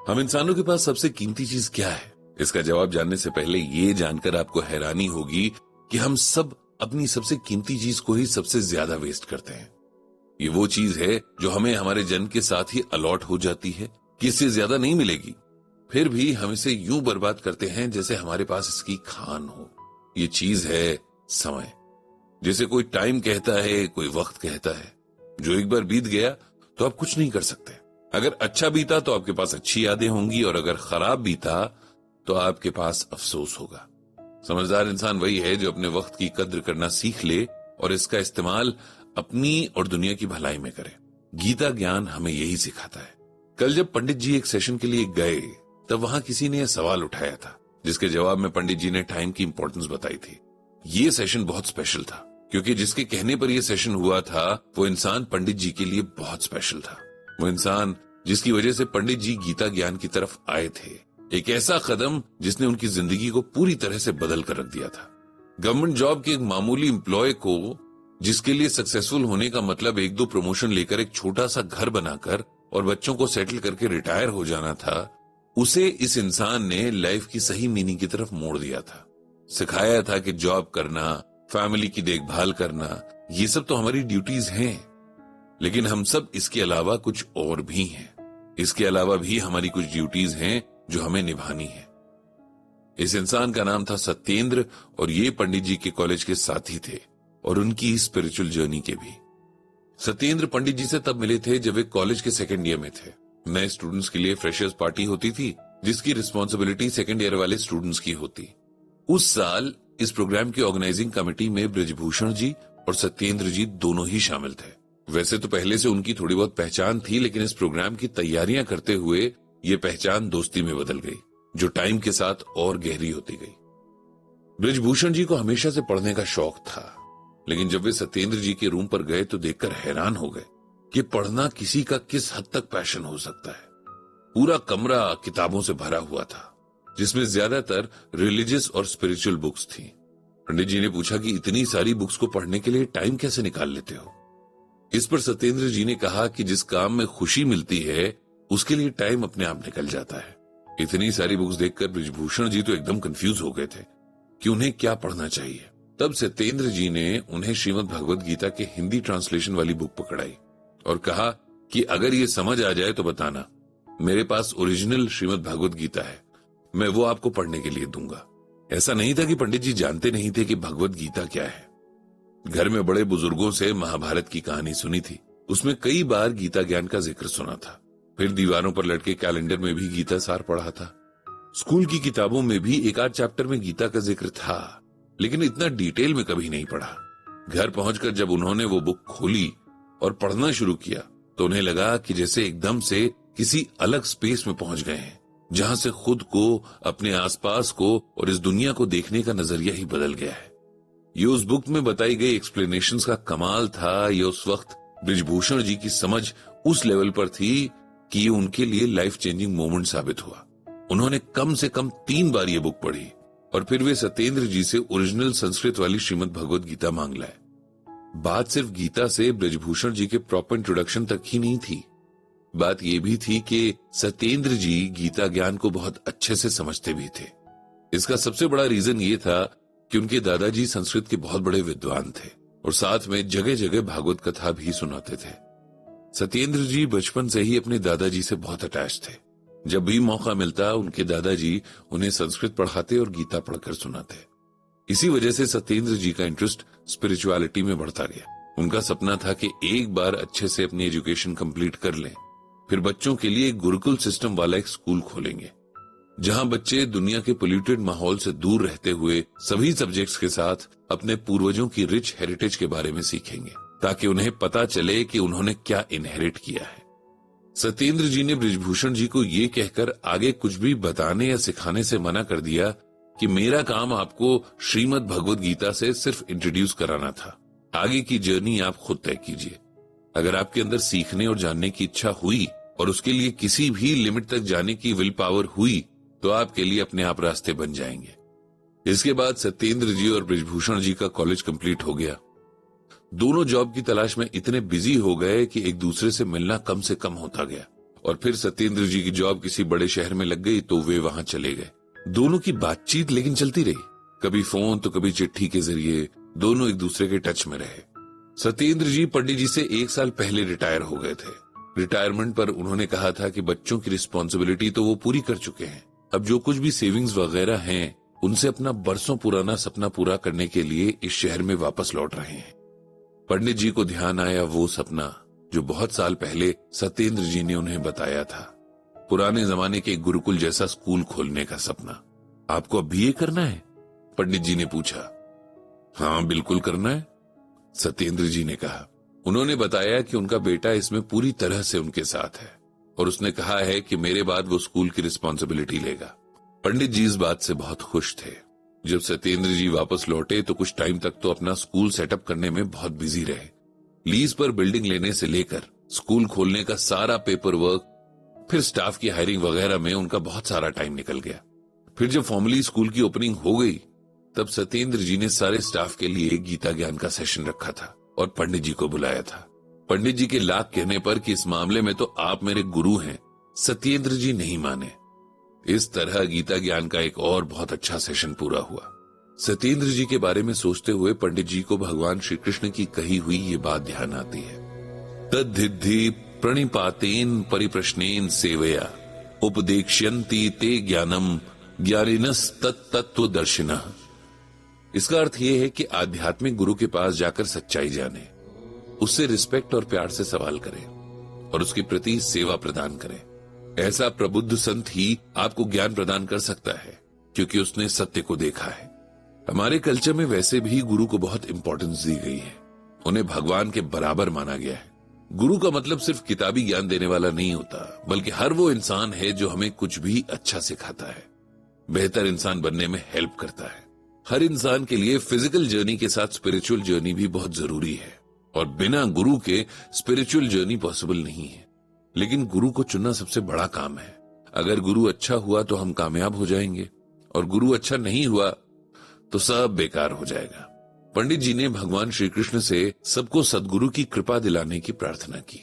हम इंसानों के पास सबसे कीमती चीज क्या है? इसका जवाब जानने से पहले ये जानकर आपको हैरानी होगी कि हम सब अपनी सबसे कीमती चीज को ही सबसे ज्यादा वेस्ट करते हैं। ये वो चीज है जो हमें हमारे जन्म के साथ ही अलॉट हो जाती है कि इससे ज्यादा नहीं मिलेगी, फिर भी हम इसे यूं बर्बाद करते हैं जैसे हमारे पास इसकी खान हो। ये चीज है समय, जिसे कोई टाइम कहता है, कोई वक्त कहता है, जो एक बार बीत गया तो आप कुछ नहीं कर सकते। अगर अच्छा बीता तो आपके पास अच्छी यादें होंगी, और अगर खराब बीता तो आपके पास अफसोस होगा। समझदार इंसान वही है जो अपने वक्त की कद्र करना सीख ले और इसका इस्तेमाल अपनी और दुनिया की भलाई में करे। गीता ज्ञान हमें यही सिखाता है। कल जब पंडित जी एक सेशन के लिए गए तब वहां किसी ने यह सवाल उठाया था, जिसके जवाब में पंडित जी ने टाइम की इंपॉर्टेंस बताई थी। ये सेशन बहुत स्पेशल था क्योंकि जिसके कहने पर यह सेशन हुआ था वो इंसान पंडित जी के लिए बहुत स्पेशल था। वो इंसान जिसकी वजह से पंडित जी गीता ज्ञान की तरफ आए थे, एक ऐसा कदम जिसने उनकी जिंदगी को पूरी तरह से बदल कर रख दिया था। गवर्नमेंट जॉब के एक मामूली एम्प्लॉय को, जिसके लिए सक्सेसफुल होने का मतलब 1-2 प्रमोशन लेकर एक छोटा सा घर बनाकर और बच्चों को सेटल करके रिटायर हो जाना था, उसे इस इंसान ने लाइफ की सही मीनिंग की तरफ मोड़ दिया था। सिखाया था कि जॉब करना, फैमिली की देखभाल करना, ये सब तो हमारी ड्यूटीज हैं, लेकिन हम सब इसके अलावा कुछ और भी हैं। इसके अलावा भी हमारी कुछ ड्यूटीज हैं जो हमें निभानी है। इस इंसान का नाम था सत्येंद्र और ये पंडित जी के कॉलेज के साथी थे और उनकी स्पिरिचुअल जर्नी के भी। सत्येंद्र पंडित जी से तब मिले थे जब वे कॉलेज के सेकेंड ईयर में थे। नए स्टूडेंट्स के लिए फ्रेशर्स पार्टी होती थी जिसकी रिस्पॉन्सिबिलिटी सेकेंड ईयर वाले स्टूडेंट्स की होती। उस साल इस प्रोग्राम की ऑर्गेनाइजिंग कमेटी में ब्रिजभूषण जी और सत्येंद्र जी दोनों ही शामिल थे। वैसे तो पहले से उनकी थोड़ी बहुत पहचान थी, लेकिन इस प्रोग्राम की तैयारियां करते हुए ये पहचान दोस्ती में बदल गई, जो टाइम के साथ और गहरी होती गई। ब्रिजभूषण जी को हमेशा से पढ़ने का शौक था, लेकिन जब वे सत्येंद्र जी के रूम पर गए तो देखकर हैरान हो गए कि पढ़ना किसी का किस हद तक पैशन हो सकता है। पूरा कमरा किताबों से भरा हुआ था, जिसमें ज्यादातर रिलीजियस और स्पिरिचुअल बुक्स थी। पंडित जी ने पूछा कि इतनी सारी बुक्स को पढ़ने के लिए टाइम कैसे निकाल लेते हो? इस पर सत्येंद्र जी ने कहा कि जिस काम में खुशी मिलती है उसके लिए टाइम अपने आप निकल जाता है। इतनी सारी बुक्स देखकर ब्रिजभूषण जी तो एकदम कंफ्यूज हो गए थे कि उन्हें क्या पढ़ना चाहिए। तब सत्येंद्र जी ने उन्हें श्रीमद् भगवद गीता के हिंदी ट्रांसलेशन वाली बुक पकड़ाई और कहा कि अगर ये समझ आ जाए तो बताना, मेरे पास ओरिजिनल श्रीमद् भगवद गीता है, मैं वो आपको पढ़ने के लिए दूंगा। ऐसा नहीं था कि पंडित जी जानते नहीं थे कि भगवद गीता क्या है। घर में बड़े बुजुर्गों से महाभारत की कहानी सुनी थी, उसमें कई बार गीता ज्ञान का जिक्र सुना था। फिर दीवारों पर लटके कैलेंडर में भी गीता सार पढ़ा था। स्कूल की किताबों में भी एक आध चैप्टर में गीता का जिक्र था, लेकिन इतना डिटेल में कभी नहीं पढ़ा। घर पहुंचकर जब उन्होंने वो बुक खोली और पढ़ना शुरू किया तो उन्हें लगा कि जैसे एकदम से किसी अलग स्पेस में पहुंच गए हैं, जहां से खुद को, अपने आसपास को और इस दुनिया को देखने का नजरिया ही बदल गया है। ये उस बुक में बताई गई एक्सप्लेनेशंस का कमाल था। ये उस वक्त ब्रिजभूषण जी की समझ उस लेवल पर थी कि ये उनके लिए लाइफ चेंजिंग मोमेंट साबित हुआ। उन्होंने कम से कम 3 बार ये बुक पढ़ी और फिर वे सत्येंद्र जी से ओरिजिनल संस्कृत वाली श्रीमद् भगवद गीता मांग लाए। बात सिर्फ गीता से ब्रिजभूषण जी के प्रॉपर इंट्रोडक्शन तक ही नहीं थी, बात यह भी थी कि सत्येंद्र जी गीता ज्ञान को बहुत अच्छे से समझते भी थे। इसका सबसे बड़ा रीजन ये था कि उनके दादाजी संस्कृत के बहुत बड़े विद्वान थे और साथ में जगह जगह भागवत कथा भी सुनाते थे। सत्येंद्र जी बचपन से ही अपने दादाजी से बहुत अटैच थे। जब भी मौका मिलता उनके दादाजी उन्हें संस्कृत पढ़ाते और गीता पढ़कर सुनाते। इसी वजह से सत्येंद्र जी का इंटरेस्ट स्पिरिचुअलिटी में बढ़ता गया। उनका सपना था कि एक बार अच्छे से अपनी एजुकेशन कंप्लीट कर लें, फिर बच्चों के लिए एक गुरुकुल सिस्टम वाला एक स्कूल खोलेंगे, जहां बच्चे दुनिया के पोल्यूटेड माहौल से दूर रहते हुए सभी सब्जेक्ट्स के साथ अपने पूर्वजों की रिच हेरिटेज के बारे में सीखेंगे, ताकि उन्हें पता चले कि उन्होंने क्या इनहेरिट किया है। सत्येंद्र जी ने ब्रिजभूषण जी को ये कहकर आगे कुछ भी बताने या सिखाने से मना कर दिया कि मेरा काम आपको श्रीमद् भगवद गीता से सिर्फ इंट्रोड्यूस कराना था, आगे की जर्नी आप खुद तय कीजिए। अगर आपके अंदर सीखने और जानने की इच्छा हुई और उसके लिए किसी भी लिमिट तक जाने की विल पावर हुई तो आपके लिए अपने आप रास्ते बन जाएंगे। इसके बाद सत्येंद्र जी और ब्रिजभूषण जी का कॉलेज कंप्लीट हो गया। दोनों जॉब की तलाश में इतने बिजी हो गए कि एक दूसरे से मिलना कम से कम होता गया और फिर सत्येंद्र जी की जॉब किसी बड़े शहर में लग गई तो वे वहां चले गए। दोनों की बातचीत लेकिन चलती रही, कभी फोन तो कभी चिट्ठी के जरिए दोनों एक दूसरे के टच में रहे। सत्येंद्र जी पंडित जी से 1 साल पहले रिटायर हो गए थे। रिटायरमेंट पर उन्होंने कहा था कि बच्चों की रिस्पॉन्सिबिलिटी तो वो पूरी कर चुके हैं, अब जो कुछ भी सेविंग्स वगैरह हैं उनसे अपना बरसों पुराना सपना पूरा करने के लिए इस शहर में वापस लौट रहे हैं। पंडित जी को ध्यान आया वो सपना जो बहुत साल पहले सत्येंद्र जी ने उन्हें बताया था, पुराने जमाने के गुरुकुल जैसा स्कूल खोलने का सपना। आपको अब भी ये करना है? पंडित जी ने पूछा। हाँ बिल्कुल करना है, सत्येंद्र जी ने कहा। उन्होंने बताया कि उनका बेटा इसमें पूरी तरह से उनके साथ है और उसने कहा है कि मेरे बाद वो स्कूल की रिस्पॉन्सिबिलिटी लेगा। पंडित जी इस बात से बहुत खुश थे। जब सत्येंद्र जी वापस लौटे तो कुछ टाइम तक तो अपना स्कूल सेटअप करने में बहुत बिजी रहे। लीज पर बिल्डिंग लेने से लेकर स्कूल खोलने का सारा पेपर वर्क, फिर स्टाफ की हायरिंग वगैरह में उनका बहुत सारा टाइम निकल गया। फिर जब फॉर्मली स्कूल की ओपनिंग हो गई तब सत्येंद्र जी ने सारे स्टाफ के लिए गीता ज्ञान का सेशन रखा था और पंडित जी को बुलाया था। पंडित जी के लाख कहने पर कि इस मामले में तो आप मेरे गुरु हैं, सत्येंद्र जी नहीं माने। इस तरह गीता ज्ञान का एक और बहुत अच्छा सेशन पूरा हुआ। सत्येंद्र जी के बारे में सोचते हुए पंडित जी को भगवान श्री कृष्ण की कही हुई ये बात ध्यान आती है, तद्धिद्धि प्रणिपातेन परिप्रश्नेन सेवया उपदेक्ष्यन्ति ते ज्ञानम ज्ञानिनस् तत्तत्वदर्शिनः। इसका अर्थ यह है कि आध्यात्मिक गुरु के पास जाकर सच्चाई जाने, उससे रिस्पेक्ट और प्यार से सवाल करें और उसके प्रति सेवा प्रदान करें। ऐसा प्रबुद्ध संत ही आपको ज्ञान प्रदान कर सकता है क्योंकि उसने सत्य को देखा है। हमारे कल्चर में वैसे भी गुरु को बहुत इंपॉर्टेंस दी गई है, उन्हें भगवान के बराबर माना गया है। गुरु का मतलब सिर्फ किताबी ज्ञान देने वाला नहीं होता, बल्कि हर वो इंसान है जो हमें कुछ भी अच्छा सिखाता है, बेहतर इंसान बनने में हेल्प करता है। हर इंसान के लिए फिजिकल जर्नी के साथ स्पिरिचुअल जर्नी भी बहुत जरूरी है और बिना गुरु के स्पिरिचुअल जर्नी पॉसिबल नहीं है। लेकिन गुरु को चुनना सबसे बड़ा काम है। अगर गुरु अच्छा हुआ तो हम कामयाब हो जाएंगे और गुरु अच्छा नहीं हुआ तो सब बेकार हो जाएगा। पंडित जी ने भगवान श्री कृष्ण से सबको सद्गुरु की कृपा दिलाने की प्रार्थना की।